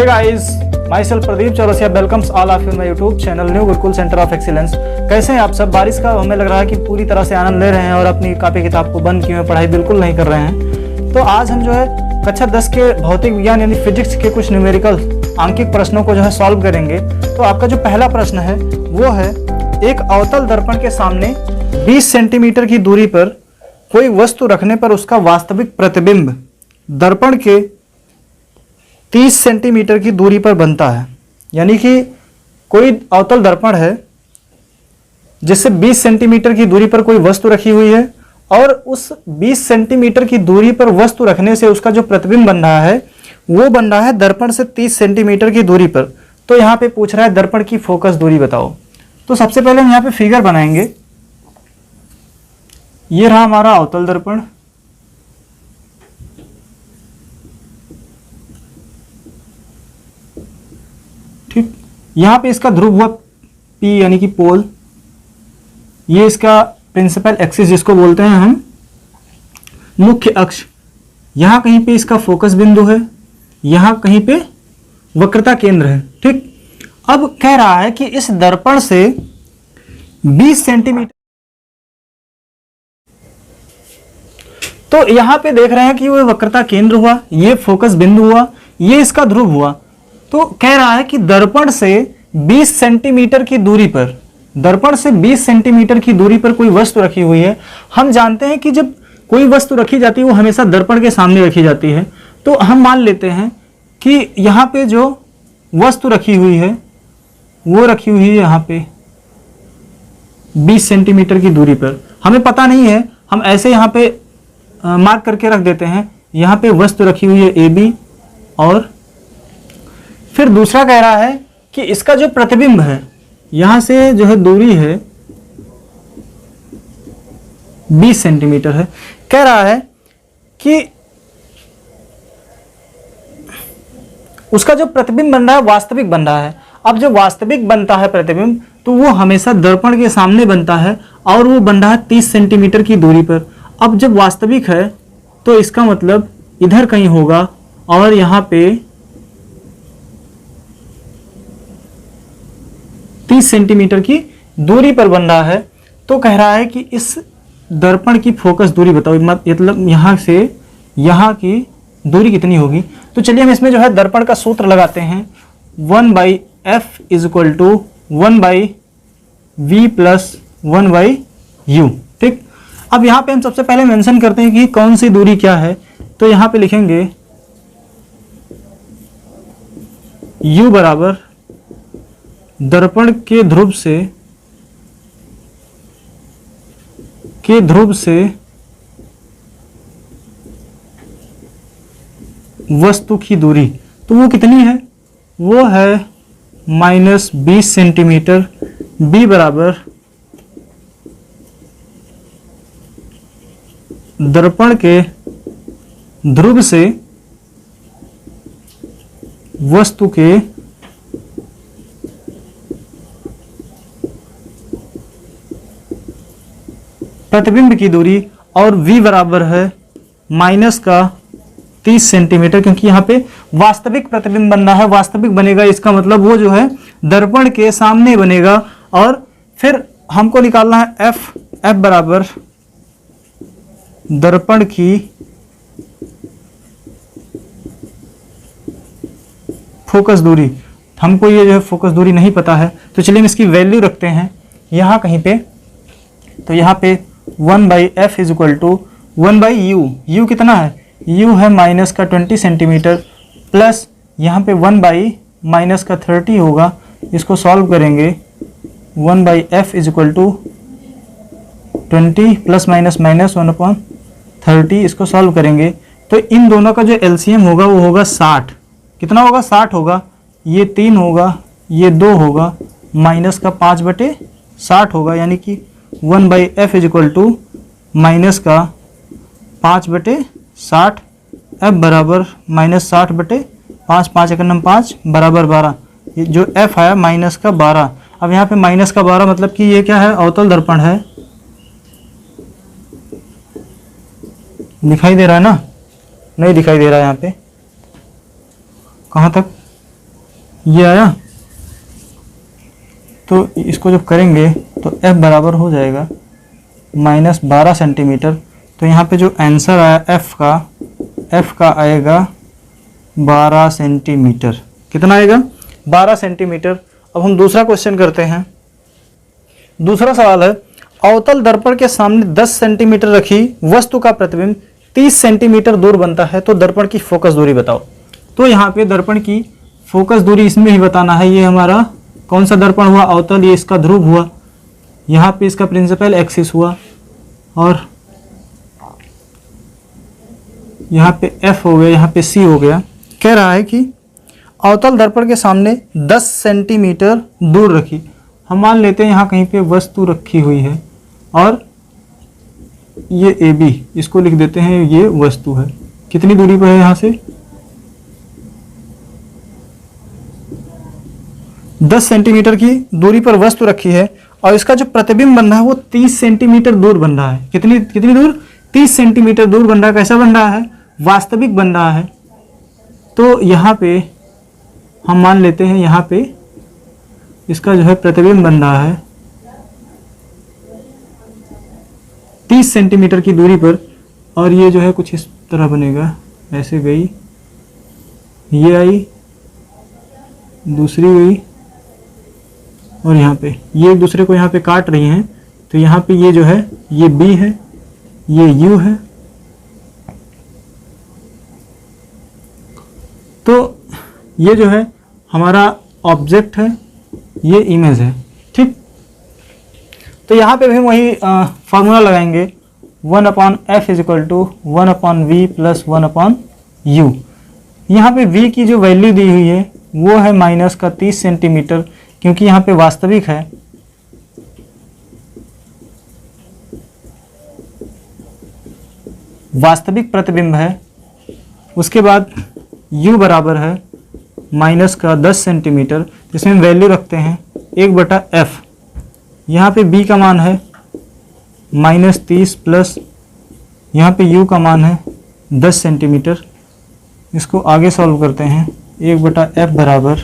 Guys, my self Pradeep Chaurasia welcomes all of you my YouTube channel new Gurukul centre of excellence. कैसे हैं आप सब? बारिश का हमें लग रहा है कि पूरी तरह से आनंद ले रहे हैं और अपनी कॉपी किताब को बंद किए हुए पढ़ाई बिल्कुल नहीं कर रहे हैं। तो आज हम जो है कक्षा 10 के भौतिक विज्ञान यानी फिजिक्स के कुछ न्यूमेरिकल आंकिक प्रश्नों को जो है सॉल्व करेंगे। तो आपका जो पहला प्रश्न है वो है, एक अवतल दर्पण के सामने 20 सेंटीमीटर की दूरी पर कोई वस्तु रखने पर उसका वास्तविक प्रतिबिंब दर्पण के 30 सेंटीमीटर की दूरी पर बनता है। यानी कि कोई अवतल दर्पण है जिससे 20 सेंटीमीटर की दूरी पर कोई वस्तु रखी हुई है और उस 20 सेंटीमीटर की दूरी पर वस्तु रखने से उसका जो प्रतिबिंब बन रहा है वो बन रहा है दर्पण से 30 सेंटीमीटर की दूरी पर। तो यहाँ पे पूछ रहा है दर्पण की फोकस दूरी बताओ। तो सबसे पहले हम यहाँ पे फिगर बनाएंगे। ये रहा हमारा अवतल दर्पण, ठीक। यहाँ पे इसका ध्रुव हुआ P यानी कि पोल, ये इसका प्रिंसिपल एक्सिस जिसको बोलते हैं हम मुख्य अक्ष। यहाँ कहीं पे इसका फोकस बिंदु है, यहाँ कहीं पे वक्रता केंद्र है, ठीक। अब कह रहा है कि इस दर्पण से 20 सेंटीमीटर, तो यहाँ पे देख रहे हैं कि वो वक्रता केंद्र हुआ, ये फोकस बिंदु हुआ, ये इसका ध्रुव हुआ। तो कह रहा है कि दर्पण से 20 सेंटीमीटर की दूरी पर, दर्पण से 20 सेंटीमीटर की दूरी पर कोई वस्तु रखी हुई है। हम जानते हैं कि जब कोई वस्तु रखी जाती है वो हमेशा दर्पण के सामने रखी जाती है। तो हम मान लेते हैं कि यहाँ पे जो वस्तु रखी हुई है वो रखी हुई है यहाँ पे 20 सेंटीमीटर की दूरी पर। हमें पता नहीं है, हम ऐसे यहाँ पे मार्क करके रख देते हैं। यहाँ पे वस्तु रखी हुई है AB, और फिर दूसरा कह रहा है कि इसका जो प्रतिबिंब है यहां से जो है दूरी है 20 सेंटीमीटर है। कह रहा है कि उसका जो प्रतिबिंब बन रहा है वास्तविक बन रहा है। अब जो वास्तविक बनता है प्रतिबिंब तो वो हमेशा दर्पण के सामने बनता है और वो बन रहा है 30 सेंटीमीटर की दूरी पर। अब जब वास्तविक है तो इसका मतलब इधर कहीं होगा और यहाँ पे 30 सेंटीमीटर की दूरी पर बन रहा है। तो कह रहा है कि इस दर्पण की फोकस दूरी बताओ, मतलब यहाँ से यहाँ की दूरी कितनी होगी। तो चलिए हम इसमें जो है दर्पण का सूत्र लगाते हैं, 1/f = 1/v + 1/u, ठीक। अब यहाँ पे हम सबसे पहले मेंशन करते हैं कि कौन सी दूरी क्या है। तो यहाँ पे लिखेंगे u बराबर दर्पण के ध्रुव से वस्तु की दूरी। तो वो कितनी है? वो है -20 सेंटीमीटर। b बराबर दर्पण के ध्रुव से वस्तु के प्रतिबिंब की दूरी, और v बराबर है -30 सेंटीमीटर, क्योंकि यहाँ पे वास्तविक प्रतिबिंब बन रहा है। वास्तविक बनेगा इसका मतलब वो जो है दर्पण के सामने बनेगा। और फिर हमको निकालना है f बराबर दर्पण की फोकस दूरी। हमको ये जो है फोकस दूरी नहीं पता है, तो चलिए हम इसकी वैल्यू रखते हैं यहाँ कहीं पे। तो यहाँ पे 1/f = 1/u। u कितना है? u है -20 सेंटीमीटर, प्लस यहाँ पे 1/-30 होगा। इसको सॉल्व करेंगे, 1/f = 20 ± -1/30। इसको सॉल्व करेंगे तो इन दोनों का जो LCM होगा वो होगा 60। कितना होगा? 60 होगा। ये 3 होगा, ये 2 होगा, माइनस का 5/60 होगा। यानी कि 1/f = -5/60, f बराबर -60/5, 5 × 5 = 12। ये जो f आया -12। अब यहाँ पे -12 मतलब कि ये क्या है? अवतल दर्पण है। दिखाई दे रहा है ना? नहीं दिखाई दे रहा है यहाँ पे। कहाँ तक? ये आया। तो इसको जब करेंगे तो f बराबर हो जाएगा -12 सेंटीमीटर। तो यहाँ पे जो आंसर आया f का आएगा 12 सेंटीमीटर। कितना आएगा? 12 सेंटीमीटर। अब हम दूसरा क्वेश्चन करते हैं। दूसरा सवाल है, अवतल दर्पण के सामने 10 सेंटीमीटर रखी वस्तु का प्रतिबिंब 30 सेंटीमीटर दूर बनता है, तो दर्पण की फोकस दूरी बताओ। तो यहाँ पे दर्पण की फोकस दूरी इसमें ही बताना है। ये हमारा कौन सा दर्पण हुआ? अवतल। ये इसका ध्रुव हुआ, यहाँ पे इसका प्रिंसिपल एक्सिस हुआ, और यहाँ पे F हो गया, यहाँ पे C हो गया। कह रहा है कि अवतल दर्पण के सामने 10 सेंटीमीटर दूर रखी। हम मान लेते हैं यहाँ कहीं पे वस्तु रखी हुई है, और ये AB, इसको लिख देते हैं ये वस्तु है। कितनी दूरी पर है? यहाँ से 10 सेंटीमीटर की दूरी पर वस्तु रखी है, और इसका जो प्रतिबिंब बन रहा है वो 30 सेंटीमीटर दूर बन रहा है। कितनी दूर? 30 सेंटीमीटर दूर बन रहा है। कैसा बन रहा है? वास्तविक बन रहा है। तो यहाँ पे हम मान लेते हैं यहाँ पे इसका जो है प्रतिबिंब बन रहा है 30 सेंटीमीटर की दूरी पर, और ये जो है कुछ इस तरह बनेगा। ऐसे गई, ये आई, दूसरी गई, और यहाँ पे ये एक दूसरे को यहाँ पे काट रही हैं। तो यहाँ पे ये जो है ये B है, ये U है। तो ये जो है हमारा ऑब्जेक्ट है, ये इमेज है। ठीक, तो यहाँ पे भी वही फार्मूला लगाएंगे, 1/f = 1/v + 1/u। यहाँ पे v की जो वैल्यू दी हुई है वो है -30 सेंटीमीटर, क्योंकि यहाँ पे वास्तविक है। वास्तविक प्रतिबिंब है। उसके बाद u बराबर है -10 सेंटीमीटर, जिसमें वैल्यू रखते हैं 1/f। यहाँ पे b का मान है -30 प्लस यहाँ पे u का मान है 10 सेंटीमीटर। इसको आगे सॉल्व करते हैं। 1/f बराबर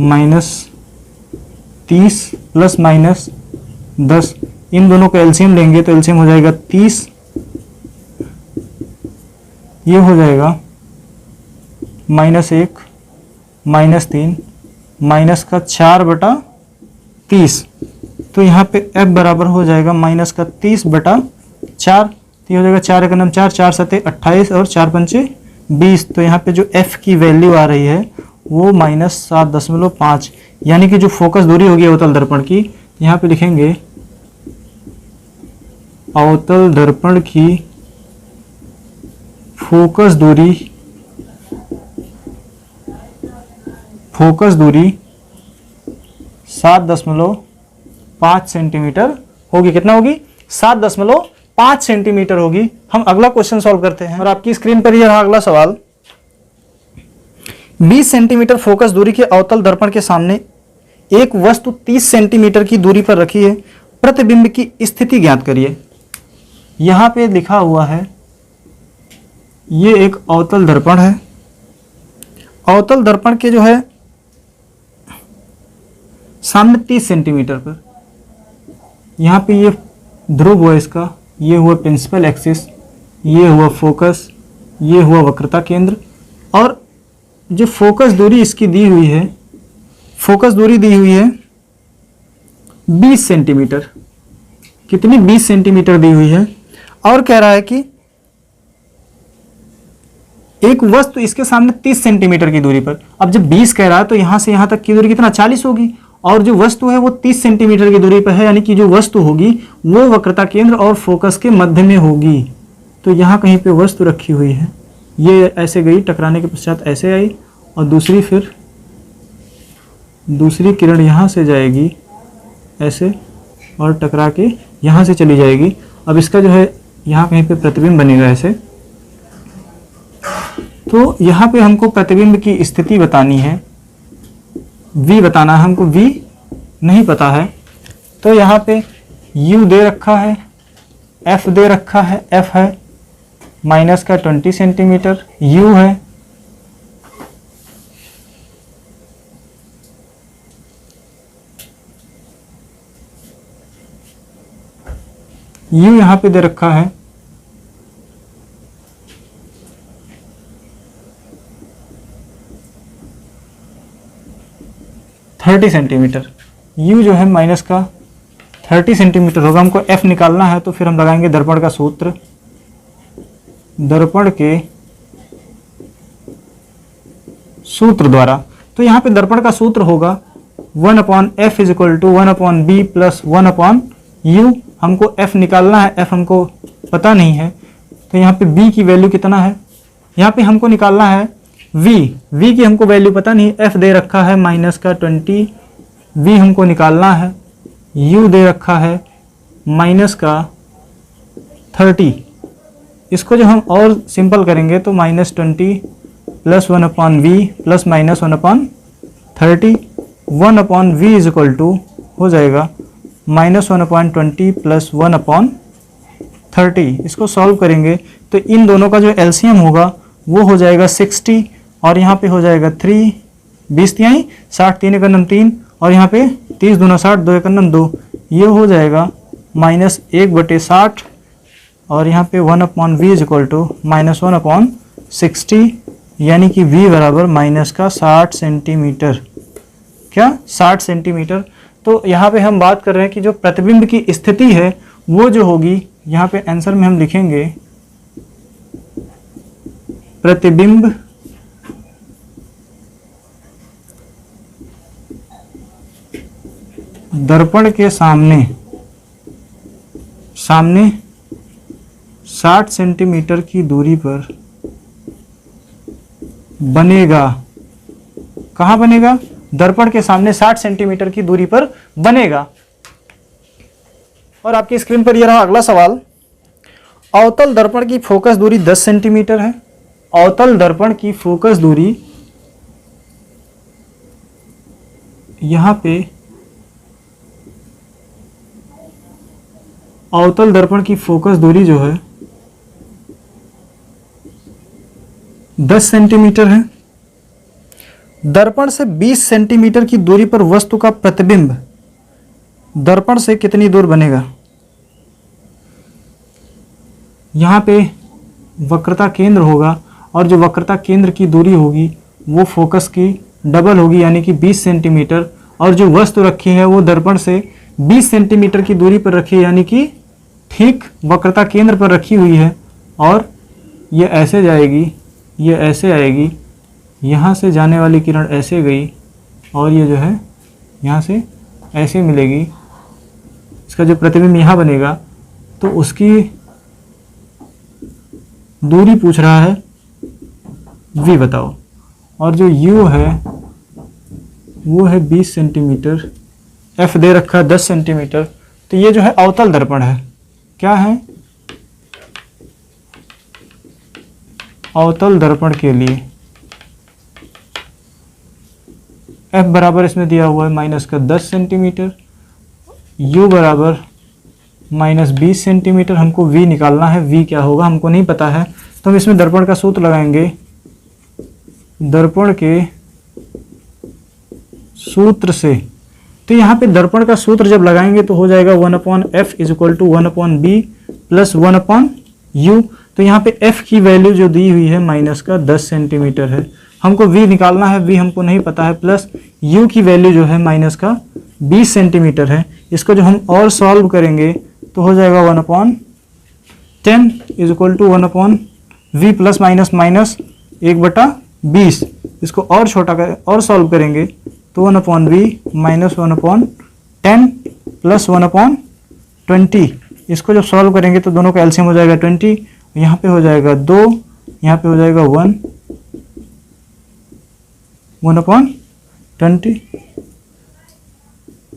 -30 प्लस -10, इन दोनों का एलसीएम लेंगे तो एलसीएम हो जाएगा 30, ये हो जाएगा -1 -3 -4/30। तो यहाँ पे f बराबर हो जाएगा -30/4। तो ये हो जाएगा 4 × 4, 4 × 7 28, और 4 × 5 20। तो यहाँ पे जो f की वैल्यू आ रही है वो -7.5, यानी कि जो फोकस दूरी होगी अवतल दर्पण की, यहाँ पे लिखेंगे अवतल दर्पण की फोकस दूरी 7.5 सेंटीमीटर होगी। कितना होगी? 7.5 सेंटीमीटर होगी। हम अगला क्वेश्चन सॉल्व करते हैं, और आपकी स्क्रीन पर यह रहा अगला सवाल। 20 सेंटीमीटर फोकस दूरी के अवतल दर्पण के सामने एक वस्तु 30 सेंटीमीटर की दूरी पर रखी है, प्रतिबिंब की स्थिति ज्ञात करिए। यहाँ पे लिखा हुआ है ये एक अवतल दर्पण है। अवतल दर्पण के जो है सामने 30 सेंटीमीटर पर, यहाँ पे ये ध्रुव हुआ इसका, ये हुआ प्रिंसिपल एक्सिस, ये हुआ फोकस, ये हुआ वक्रता केंद्र, और जो फोकस दूरी इसकी दी हुई है, फोकस दूरी दी हुई है 20 सेंटीमीटर। कितनी? 20 सेंटीमीटर दी हुई है। और कह रहा है कि एक वस्तु इसके सामने 30 सेंटीमीटर की दूरी पर। अब जब 20 कह रहा है तो यहां से यहां तक की दूरी कितना? 40 होगी, और जो वस्तु है वो 30 सेंटीमीटर की दूरी पर है, यानी कि जो वस्तु होगी वो वक्रता केंद्र और फोकस के मध्य में होगी। तो यहाँ कहीं पे वस्तु रखी हुई है, ये ऐसे गई, टकराने के पश्चात ऐसे आई, और दूसरी किरण यहाँ से जाएगी ऐसे, और टकरा के यहाँ से चली जाएगी। अब इसका जो है यहाँ कहीं पे प्रतिबिंब बनेगा ऐसे। तो यहाँ पे हमको प्रतिबिंब की स्थिति बतानी है, v बताना है हमको, v नहीं पता है। तो यहाँ पे u दे रखा है, f दे रखा है, f है -20 सेंटीमीटर, u है u यहाँ पे दे रखा है 30 सेंटीमीटर। u जो है माइनस का 30 सेंटीमीटर होगा। हमको f निकालना है, तो फिर हम लगाएंगे दर्पण का सूत्र। दर्पण के सूत्र द्वारा, तो यहाँ पे दर्पण का सूत्र होगा 1/f is equal to 1/b plus 1/u। हमको f निकालना है, f हमको पता नहीं है, तो यहाँ पे b की वैल्यू कितना है, यहाँ पे हमको निकालना है v की हमको वैल्यू पता नहीं, f दे रखा है माइनस का 20, v हमको निकालना है, u दे रखा है माइनस का 30। इसको जो हम और सिंपल करेंगे तो -20 plus 1/v plus minus 1/30, 1/v is equal to हो जाएगा -1/20 प्लस 1/30। इसको सॉल्व करेंगे तो इन दोनों का जो एलसीएम होगा वो हो जाएगा 60, और यहाँ पे हो जाएगा 3, 20 तिहाई 60, 3 एकम 3, और यहाँ पे 30 दूना 60, 2 एकम 2, ये हो जाएगा -1/60, और यहाँ पे 1/v इज इक्वल टू -1/60, यानी कि v बराबर माइनस का 60 सेंटीमीटर। क्या 60 सेंटीमीटर। तो यहाँ पे हम बात कर रहे हैं कि जो प्रतिबिंब की स्थिति है वो जो होगी, यहाँ पे आंसर में हम लिखेंगे प्रतिबिंब दर्पण के सामने 60 सेंटीमीटर की दूरी पर बनेगा। कहाँ बनेगा? दर्पण के सामने 60 सेंटीमीटर की दूरी पर बनेगा। और आपकी स्क्रीन पर यह रहा अगला सवाल। अवतल दर्पण की फोकस दूरी 10 सेंटीमीटर है। अवतल दर्पण की फोकस दूरी यहाँ पे अवतल दर्पण की फोकस दूरी जो है 10 सेंटीमीटर है। दर्पण से 20 सेंटीमीटर की दूरी पर वस्तु का प्रतिबिंब दर्पण से कितनी दूर बनेगा? यहाँ पे वक्रता केंद्र होगा, और जो वक्रता केंद्र की दूरी होगी वो फोकस की डबल होगी, यानी कि 20 सेंटीमीटर, और जो वस्तु रखी है वो दर्पण से 20 सेंटीमीटर की दूरी पर रखी है, यानी कि ठीक वक्रता केंद्र पर रखी हुई है। और ये ऐसे जाएगी, ये ऐसे आएगी, यहाँ से जाने वाली किरण ऐसे गई, और ये जो है यहाँ से ऐसे मिलेगी। इसका जो प्रतिबिंब यहाँ बनेगा तो उसकी दूरी पूछ रहा है, v बताओ। और जो u है वो है 20 सेंटीमीटर, f दे रखा है 10 सेंटीमीटर। तो ये जो है अवतल दर्पण है। क्या है? अवतल दर्पण के लिए f बराबर इसमें दिया हुआ है माइनस का 10 सेंटीमीटर, u बराबर -20 सेंटीमीटर। हमको v निकालना है, v क्या होगा हमको नहीं पता है, तो हम इसमें दर्पण का सूत्र लगाएंगे। दर्पण के सूत्र से, तो यहाँ पे दर्पण का सूत्र जब लगाएंगे तो हो जाएगा 1/f is equal to 1/b plus 1/u। तो यहाँ पे f की वैल्यू जो दी हुई है माइनस का 10 सेंटीमीटर है। हमको v निकालना है, v हमको नहीं पता है, प्लस u की वैल्यू जो है माइनस का 20 सेंटीमीटर है। इसको जो हम और सॉल्व करेंगे तो हो जाएगा 1/10 is equal to 1/v plus minus minus 1/20। इसको और छोटा कर और सॉल्व करेंगे तो 1/v माइनस 1/10 प्लस 1/20। इसको जब सॉल्व करेंगे तो दोनों का एलसीएम हो जाएगा 20, यहाँ पे हो जाएगा 2, यहाँ पे हो जाएगा 1/20,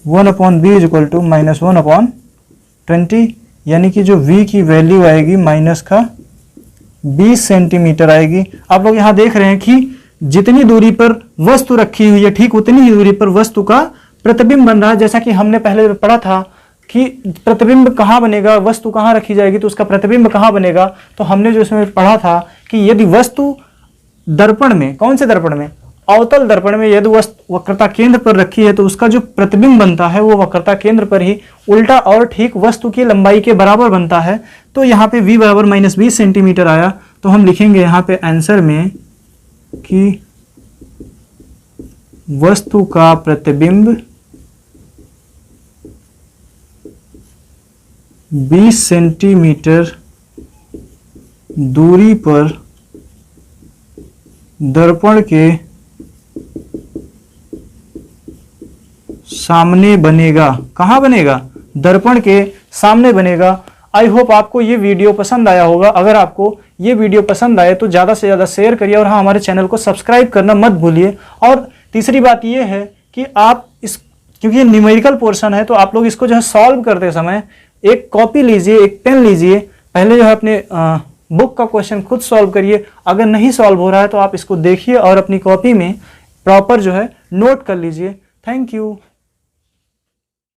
1/v is equal to minus 1/20, यानी कि जो v की वैल्यू आएगी माइनस का 20 सेंटीमीटर आएगी। आप लोग यहाँ देख रहे हैं कि जितनी दूरी पर वस्तु रखी हुई है ठीक उतनी ही दूरी पर वस्तु का प्रतिबिंब बन रहा है। जैसा कि हमने पहले पढ़ा था कि प्रतिबिंब कहाँ बनेगा, वस्तु कहाँ रखी जाएगी तो उसका प्रतिबिंब कहाँ बनेगा। तो हमने जो इसमें पढ़ा था कि यदि वस्तु दर्पण में, कौन से दर्पण में? अवतल दर्पण में यदि वस्तु वक्रता केंद्र पर रखी है तो उसका जो प्रतिबिंब बनता है वो वक्रता केंद्र पर ही उल्टा और ठीक वस्तु की लंबाई के बराबर बनता है। तो यहाँ पे v बराबर -20 सेंटीमीटर आया, तो हम लिखेंगे यहाँ पे आंसर में कि वस्तु का प्रतिबिंब 20 सेंटीमीटर दूरी पर दर्पण के सामने बनेगा। कहाँ बनेगा? दर्पण के सामने बनेगा। आई होप आपको ये वीडियो पसंद आया होगा। अगर आपको ये वीडियो पसंद आए तो ज़्यादा से ज़्यादा शेयर करिए और हाँ, हमारे चैनल को सब्सक्राइब करना मत भूलिए। और तीसरी बात ये है कि आप इस, क्योंकि ये न्यूमेरिकल पोर्शन है, तो आप लोग इसको जो है सॉल्व करते समय एक कॉपी लीजिए, एक पेन लीजिए, पहले जो है अपने बुक का क्वेश्चन खुद सॉल्व करिए। अगर नहीं सॉल्व हो रहा है तो आप इसको देखिए और अपनी कॉपी में प्रॉपर जो है नोट कर लीजिए। Thank you.